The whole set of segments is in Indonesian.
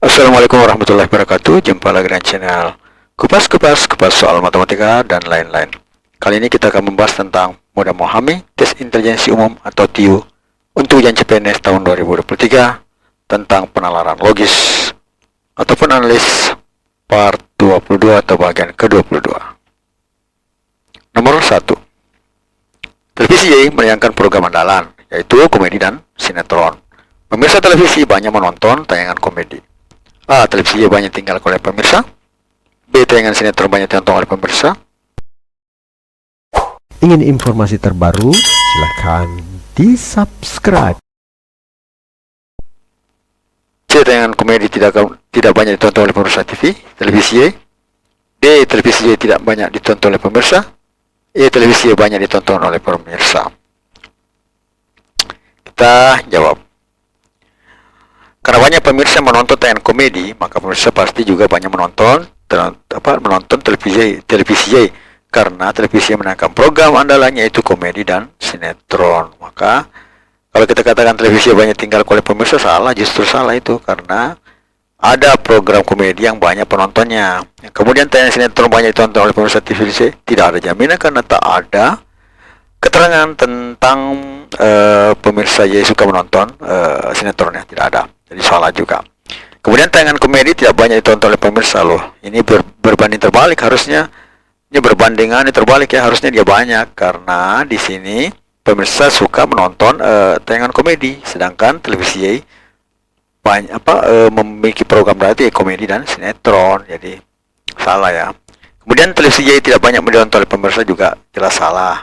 Assalamualaikum warahmatullahi wabarakatuh. Jumpa lagi dengan channel Kupas soal matematika dan lain-lain. Kali ini kita akan membahas tentang mudah memahami tes intelijensi umum atau TIU untuk ujian CPNS tahun 2023 tentang penalaran logis ataupun analis part 22 atau bagian ke-22. Nomor 1. Televisi Y menayangkan program andalan, yaitu komedi dan sinetron. Pemirsa televisi banyak menonton tayangan komedi. A. Televisi Y banyak tinggal oleh pemirsa. B. Tayangan sinetron banyak ditonton oleh pemirsa. Ingin informasi terbaru? Silahkan di-subscribe. C. Tayangan komedi tidak banyak ditonton oleh pemirsa televisi Y. D. Televisi Y tidak banyak ditonton oleh pemirsa. E. Televisi Y banyak ditonton oleh pemirsa. Kita jawab. Karena banyak pemirsa menonton tayangan komedi, maka pemirsa pasti juga banyak menonton televisi Y. Karena televisi Y menayangkan program andalannya yaitu komedi dan sinetron. Maka kalau kita katakan televisi Y banyak tinggal oleh pemirsa, salah, justru salah itu, karena ada program komedi yang banyak penontonnya. Kemudian tayangan sinetron banyak ditonton oleh pemirsa televisi, tidak ada jaminan karena tak ada keterangan tentang pemirsa Y suka menonton sinetronnya, tidak ada. Jadi salah juga. Kemudian tayangan komedi tidak banyak ditonton oleh pemirsa loh. Ini berbanding terbalik, harusnya ini berbandingan terbalik ya, harusnya dia banyak karena di sini pemirsa suka menonton tayangan komedi, sedangkan televisi Y banyak memiliki program berarti komedi dan sinetron. Jadi salah ya. Kemudian televisi Y tidak banyak ditonton oleh pemirsa juga jelas salah.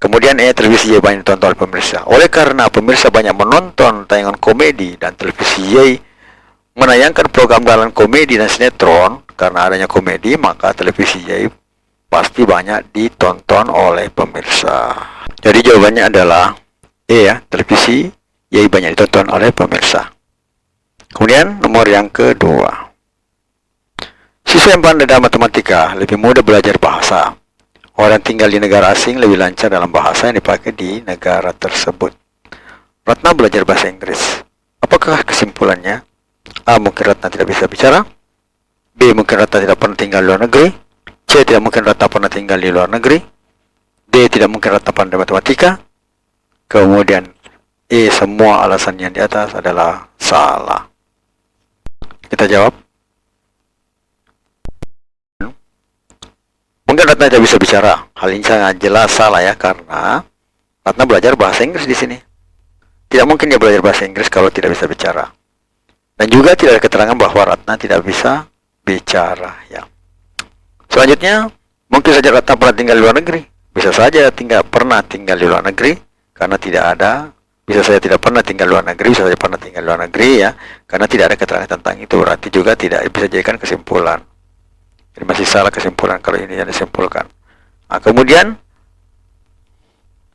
Kemudian televisi Y banyak ditonton oleh pemirsa. Oleh karena pemirsa banyak menonton tayangan komedi dan televisi Y menayangkan program dalam komedi dan sinetron, karena adanya komedi maka televisi Y pasti banyak ditonton oleh pemirsa. Jadi jawabannya adalah E ya, televisi Y banyak ditonton oleh pemirsa. Kemudian nomor yang kedua. Siswa yang pandai dalam matematika lebih mudah belajar bahasa. Orang tinggal di negara asing lebih lancar dalam bahasa yang dipakai di negara tersebut. Ratna belajar bahasa Inggris. Apakah kesimpulannya? A. Mungkin Ratna tidak bisa bicara. B. Mungkin Ratna tidak pernah tinggal di luar negeri. C. Tidak mungkin Ratna pernah tinggal di luar negeri. D. Tidak mungkin Ratna pandai matematika. Kemudian E. Semua alasan yang di atas adalah salah. Kita jawab. Mungkin Ratna tidak bisa bicara. Hal ini sangat jelas salah ya, karena Ratna belajar bahasa Inggris di sini. Tidak mungkin dia belajar bahasa Inggris kalau tidak bisa bicara. Dan juga tidak ada keterangan bahwa Ratna tidak bisa bicara ya. Selanjutnya, mungkin saja Ratna pernah tinggal di luar negeri. Bisa saja pernah tinggal di luar negeri karena tidak ada. Bisa saja tidak pernah tinggal di luar negeri, bisa saja pernah tinggal di luar negeri ya. Karena tidak ada keterangan tentang itu, berarti juga tidak bisa jadikan kesimpulan. Jadi masih salah kesimpulan kalau ini yang disimpulkan. Nah, kemudian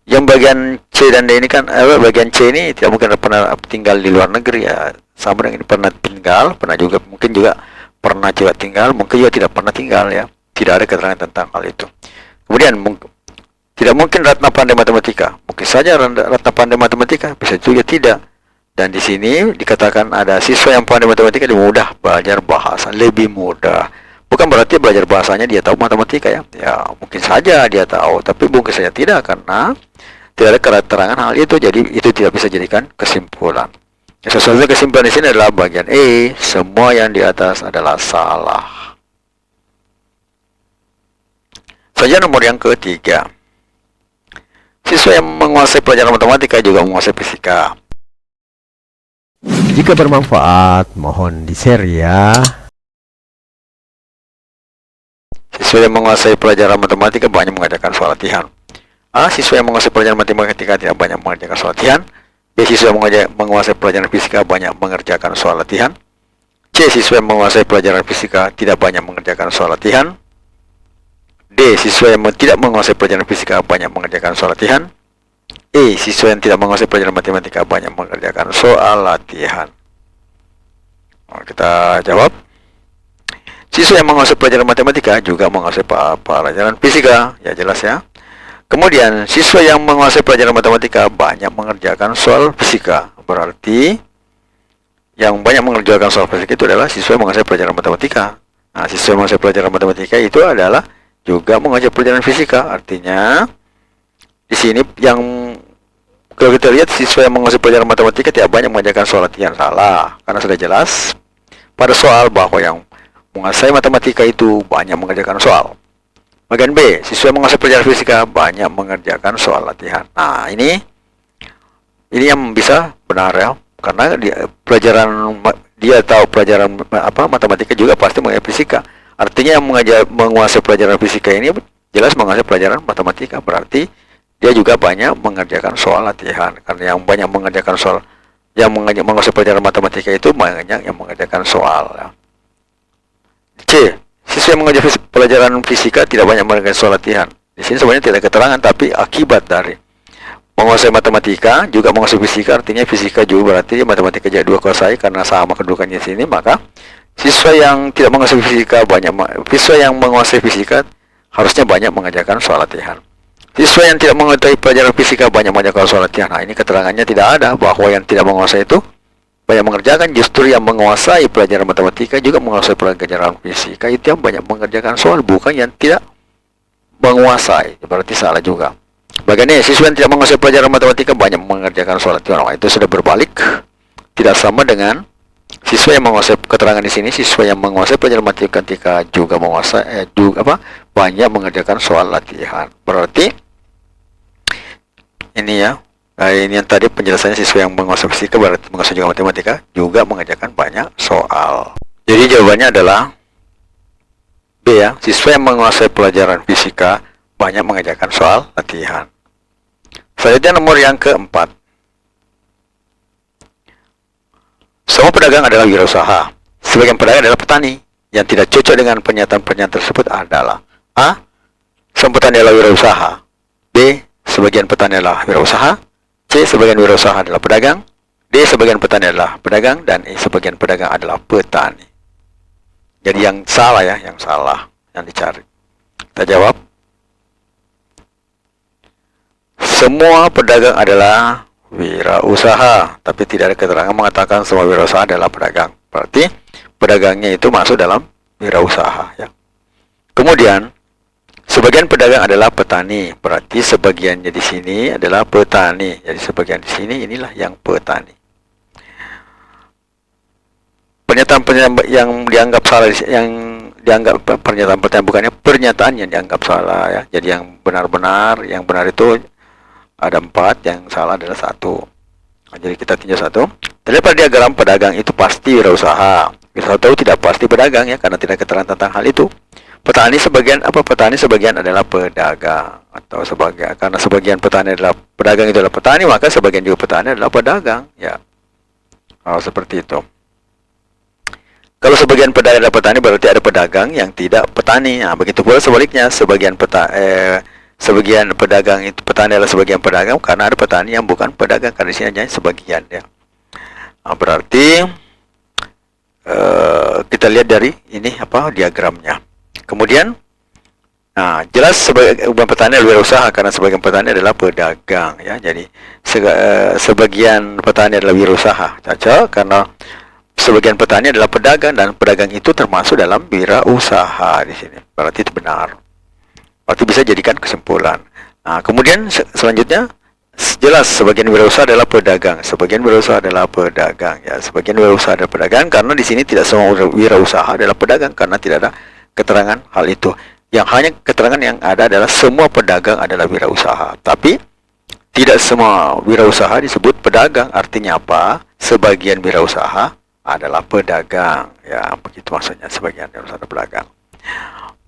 yang bagian C dan D ini kan, bagian C ini tidak mungkin pernah tinggal di luar negeri ya. Sama dengan ini pernah tinggal, pernah juga, mungkin juga pernah juga tinggal, mungkin juga tidak pernah tinggal ya. Tidak ada keterangan tentang hal itu. Kemudian tidak mungkin Ratna pandai matematika. Mungkin saja Ratna pandai matematika, bisa juga tidak. Dan di sini dikatakan ada siswa yang pandai matematika lebih mudah belajar bahasa, lebih mudah. Bukan berarti belajar bahasanya dia tahu matematika ya. Ya mungkin saja dia tahu, tapi mungkin saja tidak, karena tidak ada keterangan hal itu. Jadi itu tidak bisa jadikan kesimpulan. Ya, sesuatu kesimpulan di sini adalah bagian E. Semua yang di atas adalah salah. Saja nomor yang ketiga. Siswa yang menguasai pelajaran matematika juga menguasai fisika. Jika bermanfaat, mohon di-share ya. Siswa yang menguasai pelajaran matematika banyak mengerjakan soal latihan. A. Siswa yang menguasai pelajaran matematika tidak banyak mengerjakan soal latihan. B. Siswa yang menguasai pelajaran fisika banyak mengerjakan soal latihan. C. Siswa yang menguasai pelajaran fisika tidak banyak mengerjakan soal latihan. D. Siswa yang tidak menguasai pelajaran fisika banyak mengerjakan soal latihan. E. Siswa yang tidak menguasai pelajaran matematika banyak mengerjakan soal latihan. Kita jawab. Siswa yang menguasai pelajaran matematika juga menguasai pelajaran fisika, ya jelas ya. Kemudian siswa yang menguasai pelajaran matematika banyak mengerjakan soal fisika, berarti yang banyak mengerjakan soal fisika itu adalah siswa yang menguasai pelajaran matematika. Nah, siswa yang menguasai pelajaran matematika itu adalah juga menguasai pelajaran fisika. Artinya di sini yang kalau kita lihat siswa yang menguasai pelajaran matematika tidak banyak mengerjakan soal latihan, salah. Karena sudah jelas pada soal bahwa yang menguasai matematika itu banyak mengerjakan soal. Bagian B, siswa yang menguasai pelajaran fisika banyak mengerjakan soal latihan. Nah, ini yang bisa benar ya, karena dia tahu pelajaran matematika juga pasti mengenai fisika. Artinya yang menguasai pelajaran fisika ini jelas menguasai pelajaran matematika, berarti dia juga banyak mengerjakan soal latihan. Karena yang banyak mengerjakan soal, yang menguasai pelajaran matematika itu banyak yang mengerjakan soal ya. C, siswa yang mengajar pelajaran fisika tidak banyak mengerjakan soal latihan. Di sini sebenarnya tidak keterangan, tapi akibat dari menguasai matematika juga menguasai fisika, artinya fisika juga berarti matematika jadi dua kuasai karena sama kedudukannya di sini. Maka siswa yang tidak menguasai fisika siswa yang menguasai fisika harusnya banyak mengerjakan soal latihan. Siswa yang tidak menguasai pelajaran fisika banyak mengerjakan soal latihan. Nah, ini keterangannya tidak ada bahwa yang tidak menguasai itu banyak mengerjakan, justru yang menguasai pelajaran matematika juga menguasai pelajaran fisika itu yang banyak mengerjakan soal, bukan yang tidak menguasai. Berarti salah juga. Bagian ini, siswa yang tidak menguasai pelajaran matematika banyak mengerjakan soal latihan. Nah, itu sudah berbalik, tidak sama dengan siswa yang menguasai. Keterangan di sini siswa yang menguasai pelajaran matematika juga menguasai banyak mengerjakan soal latihan. Berarti ini ya. Nah, ini yang tadi penjelasannya, siswa yang menguasai fisika berarti menguasai juga matematika, juga mengerjakan banyak soal. Jadi jawabannya adalah B ya, siswa yang menguasai pelajaran fisika banyak mengerjakan soal latihan. Selanjutnya nomor yang keempat. Semua pedagang adalah wirausaha. Sebagian pedagang adalah petani. Yang tidak cocok dengan pernyataan-pernyataan tersebut adalah A, semua petani adalah wirausaha. B, sebagian petani adalah wirausaha. C, sebagian wirausaha adalah pedagang. D, sebagian petani adalah pedagang. Dan E, sebagian pedagang adalah petani. Jadi yang salah ya, yang salah yang dicari. Kita jawab. Semua pedagang adalah wirausaha, tapi tidak ada keterangan mengatakan semua wirausaha adalah pedagang. Berarti pedagangnya itu masuk dalam wirausaha ya. Kemudian sebagian pedagang adalah petani, berarti sebagiannya di sini adalah petani. Jadi sebagian di sini inilah yang petani. Pernyataan yang dianggap salah, yang dianggap pernyataan bukannya pernyataan yang dianggap salah ya. Jadi yang benar itu ada 4, yang salah adalah 1. Nah, jadi kita tinjau 1. Terlihat pada diagram pedagang itu pasti wirausaha. Wirausaha itu tidak pasti pedagang ya, karena tidak keterangan tentang hal itu. Petani sebagian adalah pedagang, atau karena sebagian petani adalah pedagang, itu adalah petani, maka sebagian juga petani adalah pedagang ya. Seperti itu. Kalau sebagian pedagang adalah petani, berarti ada pedagang yang tidak petani. Nah, begitu pula sebaliknya, sebagian pedagang itu petani adalah sebagian pedagang, karena ada petani yang bukan pedagang, karena di sini hanya sebagian ya. Nah, berarti kita lihat dari ini diagramnya. Kemudian jelas sebagian petani adalah wirausaha karena sebagian petani adalah pedagang ya. Jadi sebagian petani adalah wirausaha, cocok, karena sebagian petani adalah pedagang dan pedagang itu termasuk dalam wirausaha di sini. Berarti itu benar. Berarti bisa jadikan kesimpulan. Nah, kemudian selanjutnya jelas sebagian wirausaha adalah pedagang. Sebagian wirausaha adalah pedagang ya. Sebagian wirausaha adalah pedagang karena di sini tidak semua wirausaha adalah pedagang karena tidak ada keterangan hal itu. Yang hanya keterangan yang ada adalah semua pedagang adalah wirausaha. Tapi tidak semua wirausaha disebut pedagang. Artinya apa? Sebagian wirausaha adalah pedagang ya, begitu maksudnya, sebagian wirausaha adalah pedagang.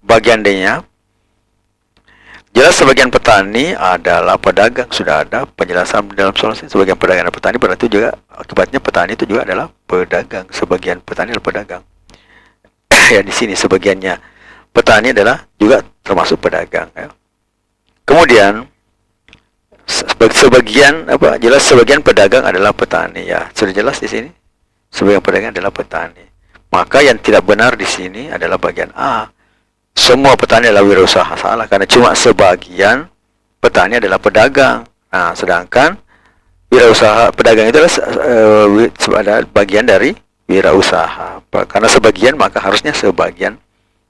Bagian D-nya, jelas sebagian petani adalah pedagang. Sudah ada penjelasan dalam solusi. Sebagian pedagang adalah petani, berarti juga akibatnya petani itu juga adalah pedagang. Sebagian petani adalah pedagang. Ya, di sini sebagiannya petani adalah juga termasuk pedagang ya. Kemudian sebagian jelas sebagian pedagang adalah petani ya. Sudah jelas di sini. Sebagian pedagang adalah petani. Maka yang tidak benar di sini adalah bagian A. Semua petani adalah wirausaha, salah, karena cuma sebagian petani adalah pedagang. Nah, sedangkan wirausaha pedagang itu adalah bagian dari wirausaha. Karena sebagian maka harusnya sebagian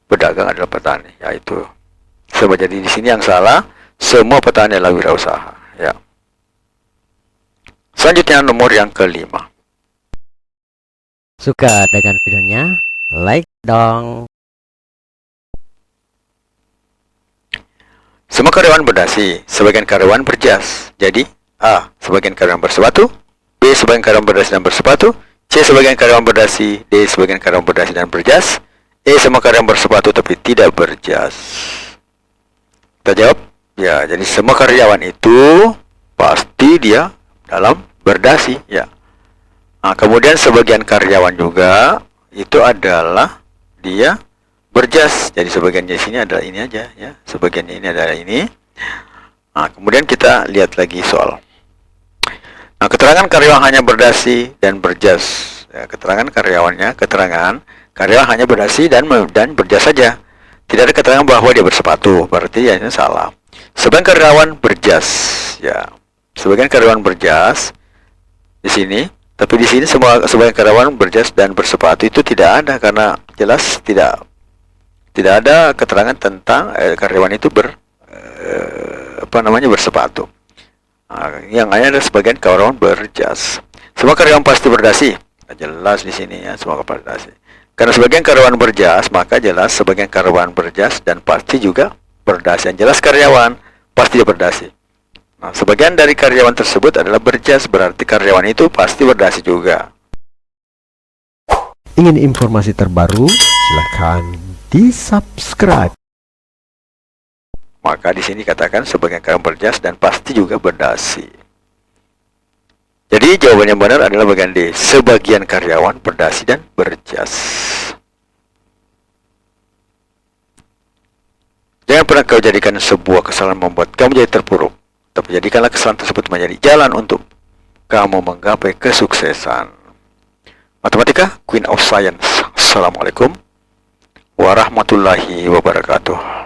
pedagang adalah petani, yaitu jadi di sini yang salah, semua petani adalah wirausaha. Ya. Selanjutnya nomor yang kelima. Suka dengan videonya? Like dong. Semua karyawan berdasi, sebagian karyawan berjas. Jadi A. Sebagian karyawan bersepatu, B. Sebagian karyawan berdasi dan bersepatu, C. Sebagian karyawan berdasi, D. Sebagian karyawan berdasi dan berjas, E. Semua karyawan bersepatu tapi tidak berjas. Kita jawab, ya. Jadi semua karyawan itu pasti dia dalam berdasi, ya. Nah, kemudian sebagian karyawan juga itu adalah dia berjas. Jadi sebagiannya di sini adalah ini aja, ya. Sebagiannya ini adalah ini. Nah, kemudian kita lihat lagi soal. Nah, keterangan karyawan hanya berdasi dan berjas. Ya, keterangan karyawan hanya berdasi dan berjas saja. Tidak ada keterangan bahwa dia bersepatu. Berarti ya ini salah. Sebagian karyawan berjas, ya. Sebagian karyawan berjas di sini. Tapi di sini sebagian karyawan berjas dan bersepatu itu tidak ada, karena jelas tidak ada keterangan tentang karyawan itu bersepatu. Nah, yang hanya ada sebagian karyawan berjas. Semua karyawan pasti berdasi. Jelas di sini, ya, semua berdasi. Karena sebagian karyawan berjas, maka jelas sebagian karyawan berjas dan pasti juga berdasi. Yang jelas karyawan pasti berdasi. Nah, sebagian dari karyawan tersebut adalah berjas, berarti karyawan itu pasti berdasi juga. Ingin informasi terbaru? Silahkan di-subscribe. Maka di sini katakan sebagian karyawan berjas dan pasti juga berdasi. Jadi jawaban yang benar adalah bagian D. Sebagian karyawan berdasi dan berjas. Jangan pernah kau jadikan sebuah kesalahan membuat kamu jadi terpuruk. Tapi jadikanlah kesalahan tersebut menjadi jalan untuk kamu menggapai kesuksesan. Matematika, Queen of Science. Assalamualaikum warahmatullahi wabarakatuh.